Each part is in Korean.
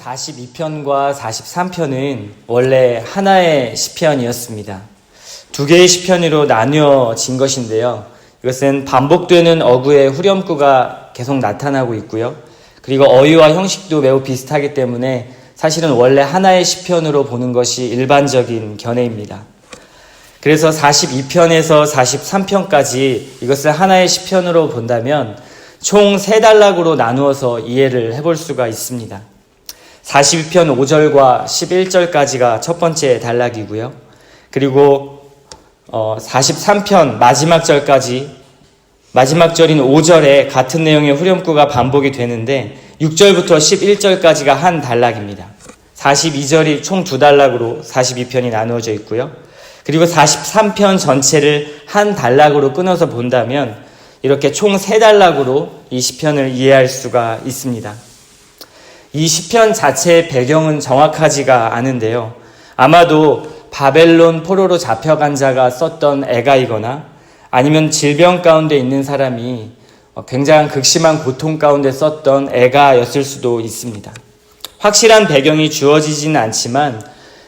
42편과 43편은 원래 하나의 시편이었습니다. 두 개의 시편으로 나뉘어진 것인데요. 이것은 반복되는 어구의 후렴구가 계속 나타나고 있고요. 그리고 어휘와 형식도 매우 비슷하기 때문에 사실은 원래 하나의 시편으로 보는 것이 일반적인 견해입니다. 그래서 42편에서 43편까지 이것을 하나의 시편으로 본다면 총 3단락으로 나누어서 이해를 해볼 수가 있습니다. 42편 5절과 11절까지가 첫 번째 단락이고요. 그리고 43편 마지막 절까지, 마지막 절인 5절에 같은 내용의 후렴구가 반복이 되는데 6절부터 11절까지가 한 단락입니다. 42절이 총 2단락으로 42편이 나누어져 있고요. 그리고 43편 전체를 한 단락으로 끊어서 본다면 이렇게 총 3단락으로 이 시편을 이해할 수가 있습니다. 이 시편 자체의 배경은 정확하지가 않은데요. 아마도 바벨론 포로로 잡혀간 자가 썼던 애가이거나 아니면 질병 가운데 있는 사람이 굉장히 극심한 고통 가운데 썼던 애가였을 수도 있습니다. 확실한 배경이 주어지지는 않지만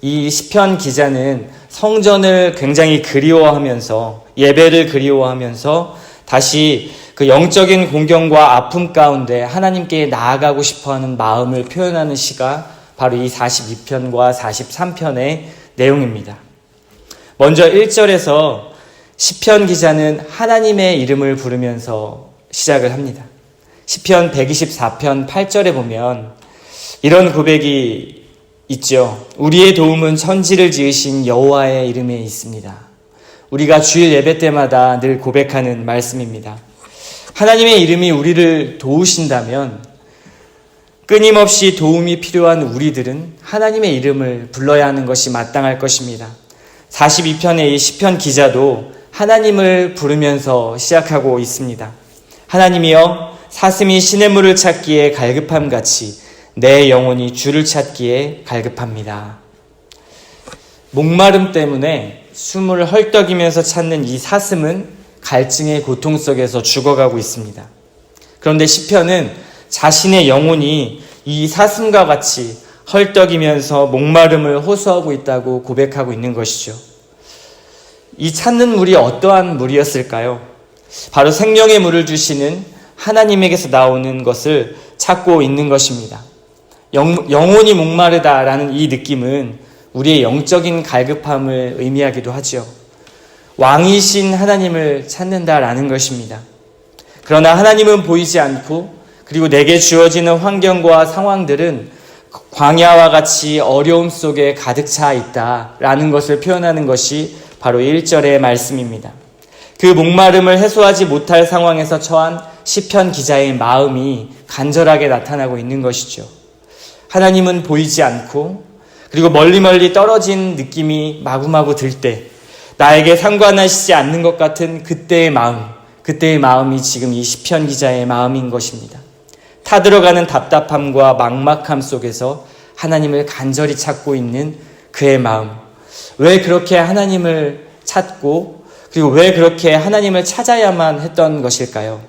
이 시편 기자는 성전을 굉장히 그리워하면서, 예배를 그리워하면서 다시 그 영적인 공경과 아픔 가운데 하나님께 나아가고 싶어하는 마음을 표현하는 시가 바로 이 42편과 43편의 내용입니다. 먼저 1절에서 시편 기자는 하나님의 이름을 부르면서 시작을 합니다. 시편 124편 8절에 보면 이런 고백이 있죠. 우리의 도움은 천지를 지으신 여호와의 이름에 있습니다. 우리가 주일 예배 때마다 늘 고백하는 말씀입니다. 하나님의 이름이 우리를 도우신다면 끊임없이 도움이 필요한 우리들은 하나님의 이름을 불러야 하는 것이 마땅할 것입니다. 42편의 이 시편 기자도 하나님을 부르면서 시작하고 있습니다. 하나님이여, 사슴이 시냇물을 찾기에 갈급함같이 내 영혼이 주를 찾기에 갈급합니다. 목마름 때문에 숨을 헐떡이면서 찾는 이 사슴은 갈증의 고통 속에서 죽어가고 있습니다. 그런데 시편은 자신의 영혼이 이 사슴과 같이 헐떡이면서 목마름을 호소하고 있다고 고백하고 있는 것이죠. 이 찾는 물이 어떠한 물이었을까요? 바로 생명의 물을 주시는 하나님에게서 나오는 것을 찾고 있는 것입니다. 영혼이 목마르다라는 이 느낌은 우리의 영적인 갈급함을 의미하기도 하죠. 왕이신 하나님을 찾는다라는 것입니다. 그러나 하나님은 보이지 않고, 그리고 내게 주어지는 환경과 상황들은 광야와 같이 어려움 속에 가득 차 있다라는 것을 표현하는 것이 바로 1절의 말씀입니다. 그 목마름을 해소하지 못할 상황에서 처한 시편 기자의 마음이 간절하게 나타나고 있는 것이죠. 하나님은 보이지 않고, 그리고 멀리 떨어진 느낌이 마구마구 들 때, 나에게 상관하시지 않는 것 같은 그때의 마음이 지금 이 시편 기자의 마음인 것입니다. 타들어가는 답답함과 막막함 속에서 하나님을 간절히 찾고 있는 그의 마음. 왜 그렇게 하나님을 찾고, 그리고 왜 그렇게 하나님을 찾아야만 했던 것일까요?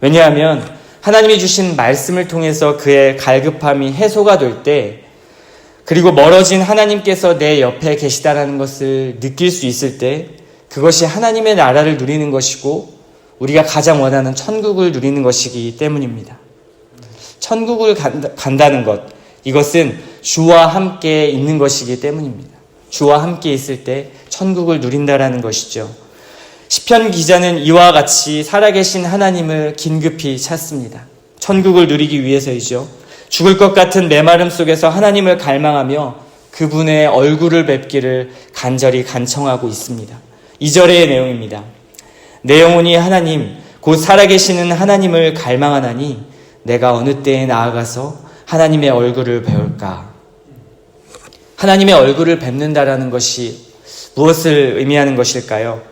왜냐하면 하나님이 주신 말씀을 통해서 그의 갈급함이 해소가 될 때, 그리고 멀어진 하나님께서 내 옆에 계시다라는 것을 느낄 수 있을 때, 그것이 하나님의 나라를 누리는 것이고 우리가 가장 원하는 천국을 누리는 것이기 때문입니다. 천국을 간다는 것, 이것은 주와 함께 있는 것이기 때문입니다. 주와 함께 있을 때 천국을 누린다라는 것이죠. 시편 기자는 이와 같이 살아계신 하나님을 긴급히 찾습니다. 천국을 누리기 위해서이죠. 죽을 것 같은 메마름 속에서 하나님을 갈망하며 그분의 얼굴을 뵙기를 간절히 간청하고 있습니다. 2절의 내용입니다. 내 영혼이 하나님, 곧 살아계시는 하나님을 갈망하나니 내가 어느 때에 나아가서 하나님의 얼굴을 배울까? 하나님의 얼굴을 뵙는다라는 것이 무엇을 의미하는 것일까요?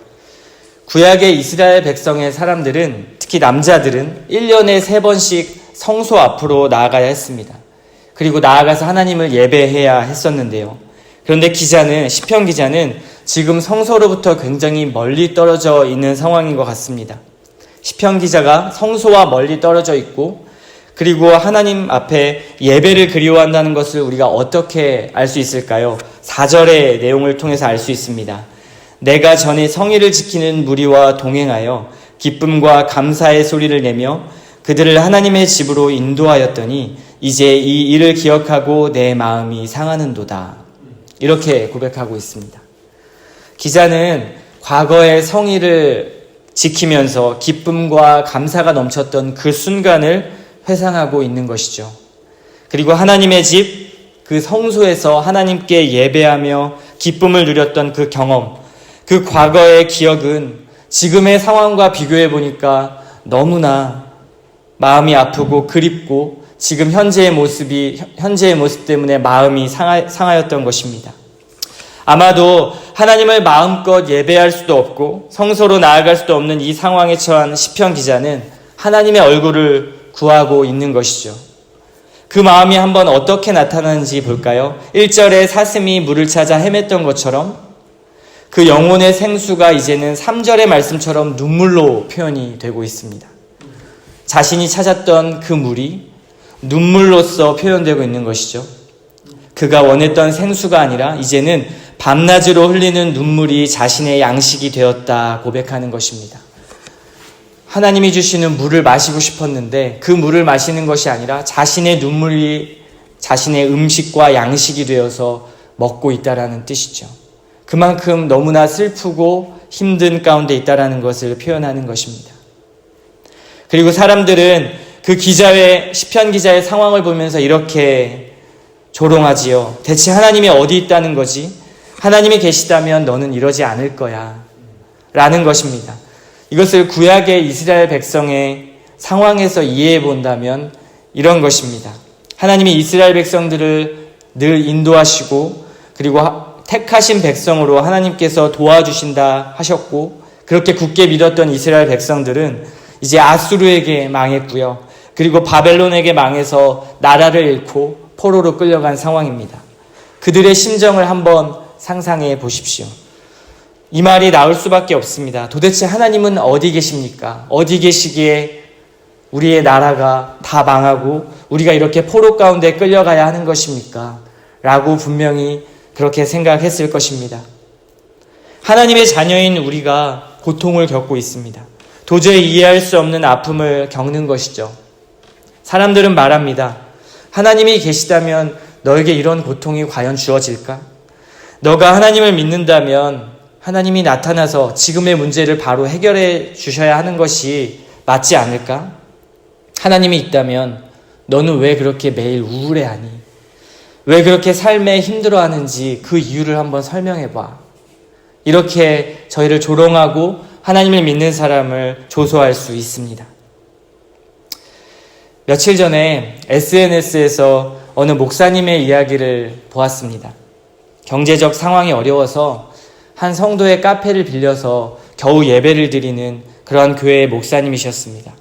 구약의 이스라엘 백성의 사람들은, 특히 남자들은 1년에 3번씩 성소 앞으로 나아가야 했습니다. 그리고 나아가서 하나님을 예배해야 했었는데요. 그런데 시편 기자는 지금 성소로부터 굉장히 멀리 떨어져 있는 상황인 것 같습니다. 시편 기자가 성소와 멀리 떨어져 있고, 그리고 하나님 앞에 예배를 그리워한다는 것을 우리가 어떻게 알 수 있을까요? 4절의 내용을 통해서 알 수 있습니다. 내가 전에 성의를 지키는 무리와 동행하여 기쁨과 감사의 소리를 내며 그들을 하나님의 집으로 인도하였더니 이제 이 일을 기억하고 내 마음이 상하는도다. 이렇게 고백하고 있습니다. 기자는 과거의 성의를 지키면서 기쁨과 감사가 넘쳤던 그 순간을 회상하고 있는 것이죠. 그리고 하나님의 집, 그 성소에서 하나님께 예배하며 기쁨을 누렸던 그 경험, 그 과거의 기억은 지금의 상황과 비교해 보니까 너무나 마음이 아프고 그립고 지금 현재의 모습 때문에 마음이 상하였던 것입니다. 아마도 하나님을 마음껏 예배할 수도 없고 성소로 나아갈 수도 없는 이 상황에 처한 시편 기자는 하나님의 얼굴을 구하고 있는 것이죠. 그 마음이 한번 어떻게 나타나는지 볼까요? 1절에 사슴이 물을 찾아 헤맸던 것처럼 그 영혼의 생수가 이제는 3절의 말씀처럼 눈물로 표현이 되고 있습니다. 자신이 찾았던 그 물이 눈물로써 표현되고 있는 것이죠. 그가 원했던 생수가 아니라 이제는 밤낮으로 흘리는 눈물이 자신의 양식이 되었다 고백하는 것입니다. 하나님이 주시는 물을 마시고 싶었는데 그 물을 마시는 것이 아니라 자신의 눈물이 자신의 음식과 양식이 되어서 먹고 있다라는 뜻이죠. 그만큼 너무나 슬프고 힘든 가운데 있다라는 것을 표현하는 것입니다. 그리고 사람들은 그 시편 기자의 상황을 보면서 이렇게 조롱하지요. 대체 하나님이 어디 있다는 거지? 하나님이 계시다면 너는 이러지 않을 거야. 라는 것입니다. 이것을 구약의 이스라엘 백성의 상황에서 이해해 본다면 이런 것입니다. 하나님이 이스라엘 백성들을 늘 인도하시고 그리고 택하신 백성으로 하나님께서 도와주신다 하셨고 그렇게 굳게 믿었던 이스라엘 백성들은 이제 아수르에게 망했고요. 그리고 바벨론에게 망해서 나라를 잃고 포로로 끌려간 상황입니다. 그들의 심정을 한번 상상해 보십시오. 이 말이 나올 수밖에 없습니다. 도대체 하나님은 어디 계십니까? 어디 계시기에 우리의 나라가 다 망하고 우리가 이렇게 포로 가운데 끌려가야 하는 것입니까? 라고 분명히 그렇게 생각했을 것입니다. 하나님의 자녀인 우리가 고통을 겪고 있습니다. 도저히 이해할 수 없는 아픔을 겪는 것이죠. 사람들은 말합니다. 하나님이 계시다면 너에게 이런 고통이 과연 주어질까? 너가 하나님을 믿는다면 하나님이 나타나서 지금의 문제를 바로 해결해 주셔야 하는 것이 맞지 않을까? 하나님이 있다면 너는 왜 그렇게 매일 우울해하니? 왜 그렇게 삶에 힘들어하는지 그 이유를 한번 설명해봐. 이렇게 저희를 조롱하고 하나님을 믿는 사람을 조소할 수 있습니다. 며칠 전에 SNS에서 어느 목사님의 이야기를 보았습니다. 경제적 상황이 어려워서 한 성도의 카페를 빌려서 겨우 예배를 드리는 그러한 교회의 목사님이셨습니다.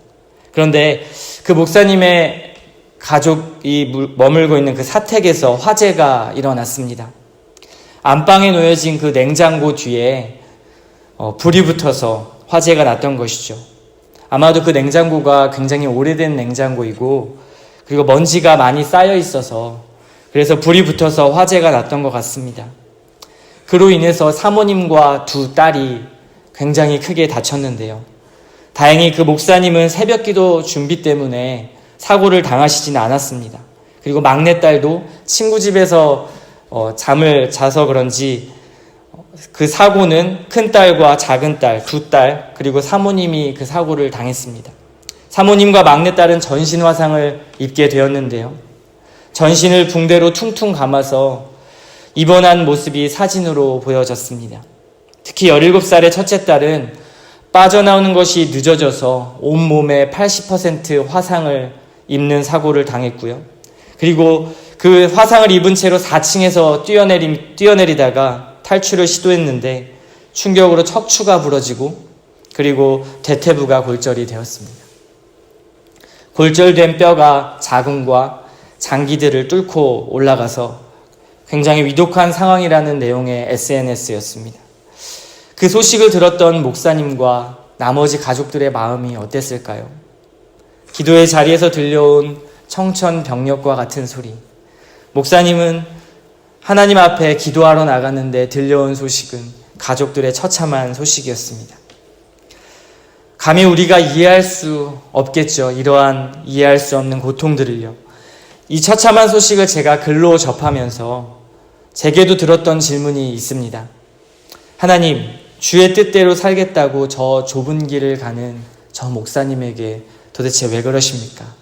그런데 그 목사님의 가족이 머물고 있는 그 사택에서 화재가 일어났습니다. 안방에 놓여진 그 냉장고 뒤에 불이 붙어서 화재가 났던 것이죠. 아마도 그 냉장고가 굉장히 오래된 냉장고이고 그리고 먼지가 많이 쌓여 있어서 그래서 불이 붙어서 화재가 났던 것 같습니다. 그로 인해서 사모님과 두 딸이 굉장히 크게 다쳤는데요. 다행히 그 목사님은 새벽기도 준비 때문에 사고를 당하시지는 않았습니다. 그리고 막내딸도 친구 집에서 잠을 자서 그런지 그 사고는 큰딸과 작은딸, 두 딸, 그리고 사모님이 그 사고를 당했습니다. 사모님과 막내딸은 전신 화상을 입게 되었는데요. 전신을 붕대로 퉁퉁 감아서 입원한 모습이 사진으로 보여졌습니다. 특히 17살의 첫째 딸은 빠져나오는 것이 늦어져서 온몸에 80% 화상을 입는 사고를 당했고요. 그리고 그 화상을 입은 채로 4층에서 뛰어내리다가 탈출을 시도했는데 충격으로 척추가 부러지고 그리고 대퇴부가 골절이 되었습니다. 골절된 뼈가 자궁과 장기들을 뚫고 올라가서 굉장히 위독한 상황이라는 내용의 SNS였습니다. 그 소식을 들었던 목사님과 나머지 가족들의 마음이 어땠을까요? 기도의 자리에서 들려온 청천벽력과 같은 소리. 목사님은 하나님 앞에 기도하러 나갔는데 들려온 소식은 가족들의 처참한 소식이었습니다. 감히 우리가 이해할 수 없겠죠. 이러한 이해할 수 없는 고통들을요. 이 처참한 소식을 제가 글로 접하면서 제게도 들었던 질문이 있습니다. 하나님, 주의 뜻대로 살겠다고 저 좁은 길을 가는 저 목사님에게 도대체 왜 그러십니까?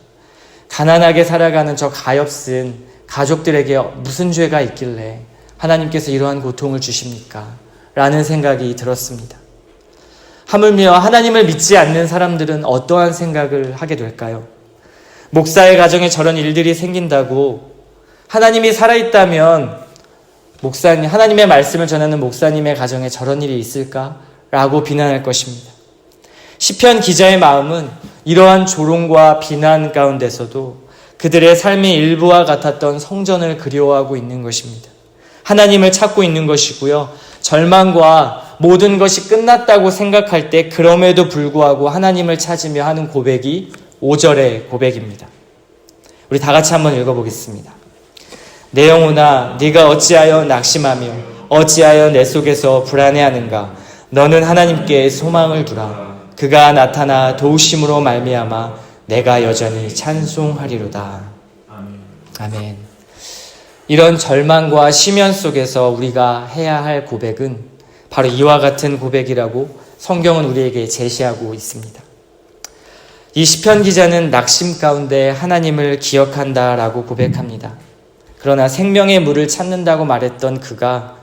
가난하게 살아가는 저 가엾은 가족들에게 무슨 죄가 있길래 하나님께서 이러한 고통을 주십니까? 라는 생각이 들었습니다. 하물며 하나님을 믿지 않는 사람들은 어떠한 생각을 하게 될까요? 목사의 가정에 저런 일들이 생긴다고 하나님이 살아있다면 하나님의 말씀을 전하는 목사님의 가정에 저런 일이 있을까라고 비난할 것입니다. 시편 기자의 마음은 이러한 조롱과 비난 가운데서도 그들의 삶의 일부와 같았던 성전을 그리워하고 있는 것입니다. 하나님을 찾고 있는 것이고요. 절망과 모든 것이 끝났다고 생각할 때 그럼에도 불구하고 하나님을 찾으며 하는 고백이 5절의 고백입니다. 우리 다 같이 한번 읽어보겠습니다. 내 영혼아, 네가 어찌하여 낙심하며 어찌하여 내 속에서 불안해하는가? 너는 하나님께 소망을 두라. 그가 나타나 도우심으로 말미암아 내가 여전히 찬송하리로다. 아멘. 이런 절망과 시면 속에서 우리가 해야 할 고백은 바로 이와 같은 고백이라고 성경은 우리에게 제시하고 있습니다. 이 시편 기자는 낙심 가운데 하나님을 기억한다라고 고백합니다. 그러나 생명의 물을 찾는다고 말했던 그가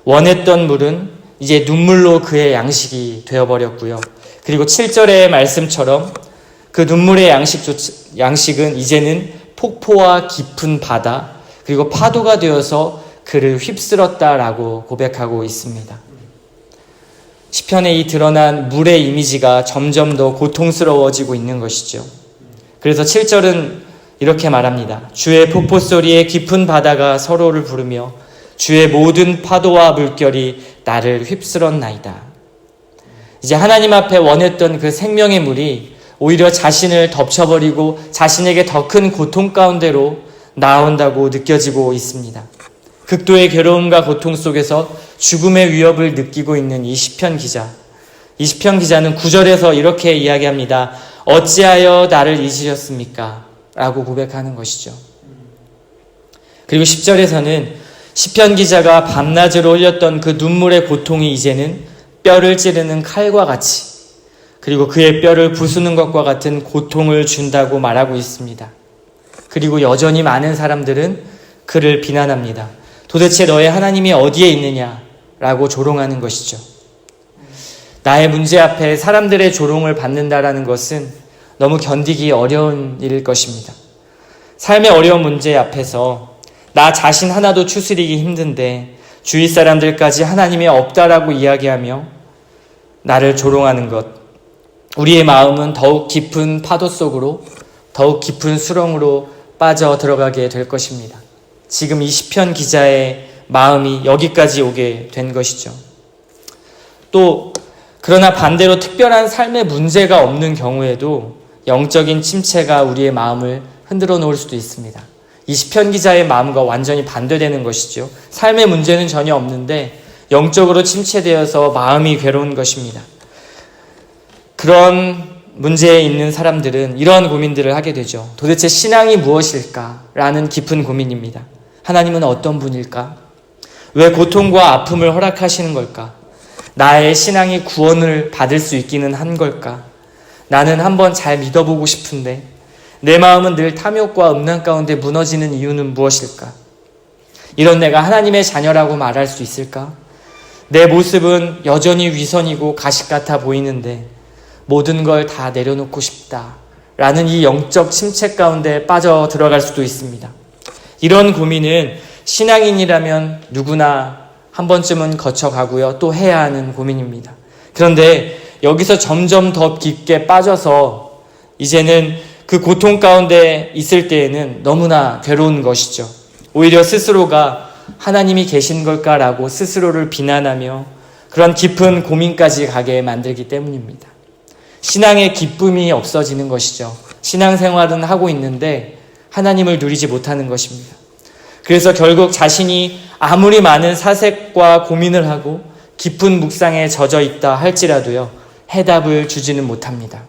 원했던 물은 이제 눈물로 그의 양식이 되어버렸고요. 그리고 7절의 말씀처럼 그 눈물의 양식은 이제는 폭포와 깊은 바다 그리고 파도가 되어서 그를 휩쓸었다라고 고백하고 있습니다. 시편에 이 드러난 물의 이미지가 점점 더 고통스러워지고 있는 것이죠. 그래서 7절은 이렇게 말합니다. 주의 폭포 소리에 깊은 바다가 서로를 부르며 주의 모든 파도와 물결이 나를 휩쓸었나이다. 이제 하나님 앞에 원했던 그 생명의 물이 오히려 자신을 덮쳐버리고 자신에게 더 큰 고통 가운데로 나온다고 느껴지고 있습니다. 극도의 괴로움과 고통 속에서 죽음의 위협을 느끼고 있는 이 시편 기자. 이 시편 기자는 9절에서 이렇게 이야기합니다. 어찌하여 나를 잊으셨습니까? 라고 고백하는 것이죠. 그리고 10절에서는 시편 기자가 밤낮으로 흘렸던 그 눈물의 고통이 이제는 뼈를 찌르는 칼과 같이 그리고 그의 뼈를 부수는 것과 같은 고통을 준다고 말하고 있습니다. 그리고 여전히 많은 사람들은 그를 비난합니다. 도대체 너의 하나님이 어디에 있느냐라고 조롱하는 것이죠. 나의 문제 앞에 사람들의 조롱을 받는다라는 것은 너무 견디기 어려운 일일 것입니다. 삶의 어려운 문제 앞에서 나 자신 하나도 추스리기 힘든데 주위 사람들까지 하나님이 없다라고 이야기하며 나를 조롱하는 것, 우리의 마음은 더욱 깊은 파도 속으로 더욱 깊은 수렁으로 빠져 들어가게 될 것입니다. 지금 이 시편 기자의 마음이 여기까지 오게 된 것이죠. 또 그러나 반대로 특별한 삶의 문제가 없는 경우에도 영적인 침체가 우리의 마음을 흔들어 놓을 수도 있습니다. 이 시편 기자의 마음과 완전히 반대되는 것이죠. 삶의 문제는 전혀 없는데 영적으로 침체되어서 마음이 괴로운 것입니다. 그런 문제에 있는 사람들은 이러한 고민들을 하게 되죠. 도대체 신앙이 무엇일까라는 깊은 고민입니다. 하나님은 어떤 분일까? 왜 고통과 아픔을 허락하시는 걸까? 나의 신앙이 구원을 받을 수 있기는 한 걸까? 나는 한번 잘 믿어보고 싶은데 내 마음은 늘 탐욕과 음란 가운데 무너지는 이유는 무엇일까? 이런 내가 하나님의 자녀라고 말할 수 있을까? 내 모습은 여전히 위선이고 가식 같아 보이는데 모든 걸 다 내려놓고 싶다라는 이 영적 침체 가운데 빠져 들어갈 수도 있습니다. 이런 고민은 신앙인이라면 누구나 한 번쯤은 거쳐가고요. 또 해야 하는 고민입니다. 그런데 여기서 점점 더 깊게 빠져서 이제는 그 고통 가운데 있을 때에는 너무나 괴로운 것이죠. 오히려 스스로가 하나님이 계신 걸까라고 스스로를 비난하며 그런 깊은 고민까지 가게 만들기 때문입니다. 신앙의 기쁨이 없어지는 것이죠. 신앙생활은 하고 있는데 하나님을 누리지 못하는 것입니다. 그래서 결국 자신이 아무리 많은 사색과 고민을 하고 깊은 묵상에 젖어 있다 할지라도요, 해답을 주지는 못합니다.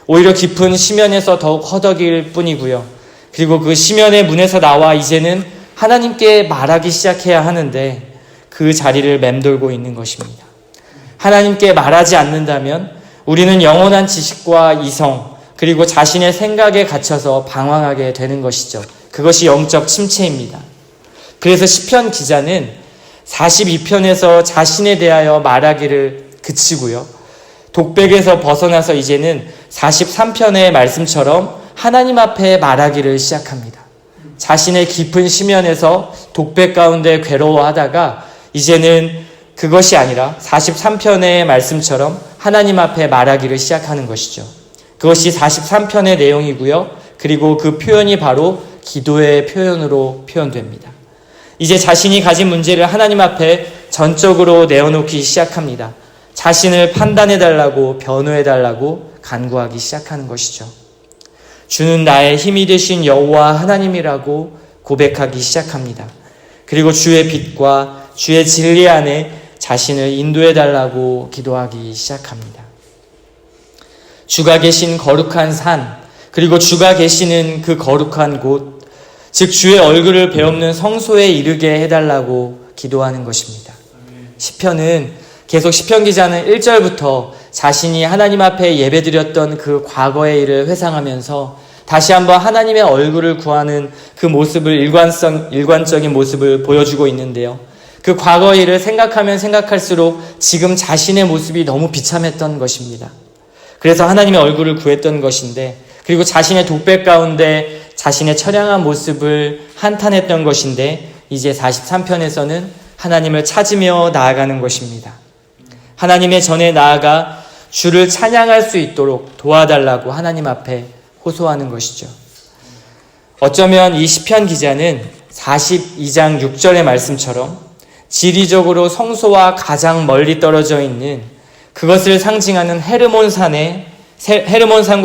오히려 깊은 심연에서 더욱 허덕일 뿐이고요. 그리고 그 심연의 문에서 나와 이제는 하나님께 말하기 시작해야 하는데 그 자리를 맴돌고 있는 것입니다. 하나님께 말하지 않는다면 우리는 영원한 지식과 이성, 그리고 자신의 생각에 갇혀서 방황하게 되는 것이죠. 그것이 영적 침체입니다. 그래서 시편 기자는 42편에서 자신에 대하여 말하기를 그치고요, 독백에서 벗어나서 이제는 43편의 말씀처럼 하나님 앞에 말하기를 시작합니다. 자신의 깊은 심연에서 독백 가운데 괴로워하다가 이제는 그것이 아니라 43편의 말씀처럼 하나님 앞에 말하기를 시작하는 것이죠. 그것이 43편의 내용이고요. 그리고 그 표현이 바로 기도의 표현으로 표현됩니다. 이제 자신이 가진 문제를 하나님 앞에 전적으로 내어놓기 시작합니다. 자신을 판단해달라고, 변호해달라고 간구하기 시작하는 것이죠. 주는 나의 힘이 되신 여호와 하나님이라고 고백하기 시작합니다. 그리고 주의 빛과 주의 진리 안에 자신을 인도해달라고 기도하기 시작합니다. 주가 계신 거룩한 산, 그리고 주가 계시는 그 거룩한 곳, 즉 주의 얼굴을 배없는 성소에 이르게 해달라고 기도하는 것입니다. 시편은 계속 시편 기자는 1절부터 자신이 하나님 앞에 예배드렸던 그 과거의 일을 회상하면서 다시 한번 하나님의 얼굴을 구하는 그 모습을 일관적인 모습을 보여주고 있는데요. 그 과거의 일을 생각하면 생각할수록 지금 자신의 모습이 너무 비참했던 것입니다. 그래서 하나님의 얼굴을 구했던 것인데, 그리고 자신의 독백 가운데 자신의 처량한 모습을 한탄했던 것인데, 이제 43편에서는 하나님을 찾으며 나아가는 것입니다. 하나님의 전에 나아가 주를 찬양할 수 있도록 도와달라고 하나님 앞에 호소하는 것이죠. 어쩌면 이 시편 기자는 42장 6절의 말씀처럼 지리적으로 성소와 가장 멀리 떨어져 있는 그것을 상징하는 헤르몬산과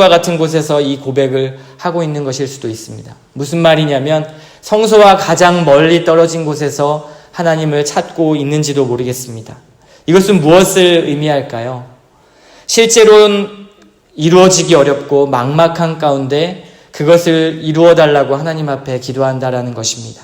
같은 곳에서 이 고백을 하고 있는 것일 수도 있습니다. 무슨 말이냐면 성소와 가장 멀리 떨어진 곳에서 하나님을 찾고 있는지도 모르겠습니다. 이것은 무엇을 의미할까요? 실제로는 이루어지기 어렵고 막막한 가운데 그것을 이루어달라고 하나님 앞에 기도한다라는 것입니다.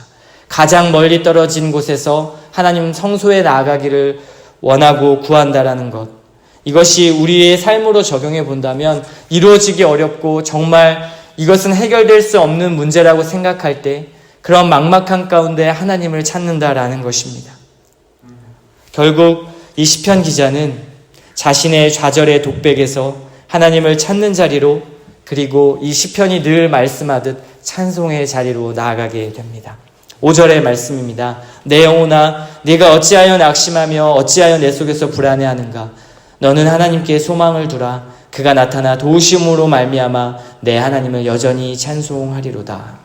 가장 멀리 떨어진 곳에서 하나님 성소에 나아가기를 원하고 구한다라는 것. 이것이 우리의 삶으로 적용해 본다면 이루어지기 어렵고 정말 이것은 해결될 수 없는 문제라고 생각할 때 그런 막막한 가운데 하나님을 찾는다라는 것입니다. 결국 이 시편 기자는 자신의 좌절의 독백에서 하나님을 찾는 자리로, 그리고 이 시편이 늘 말씀하듯 찬송의 자리로 나아가게 됩니다. 5절의 말씀입니다. 내 영혼아, 네가 어찌하여 낙심하며 어찌하여 내 속에서 불안해하는가? 너는 하나님께 소망을 두라. 그가 나타나 도우심으로 말미암아 내 하나님을 여전히 찬송하리로다.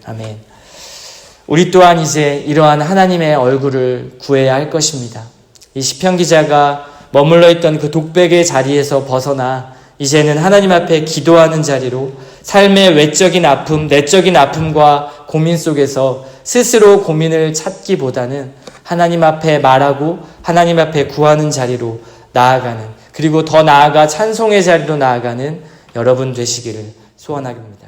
아멘. 우리 또한 이제 이러한 하나님의 얼굴을 구해야 할 것입니다. 이 시편 기자가 머물러 있던 그 독백의 자리에서 벗어나 이제는 하나님 앞에 기도하는 자리로 삶의 외적인 아픔, 내적인 아픔과 고민 속에서 스스로 고민을 찾기보다는 하나님 앞에 말하고 하나님 앞에 구하는 자리로 나아가는, 그리고 더 나아가 찬송의 자리로 나아가는 여러분 되시기를 소원합니다.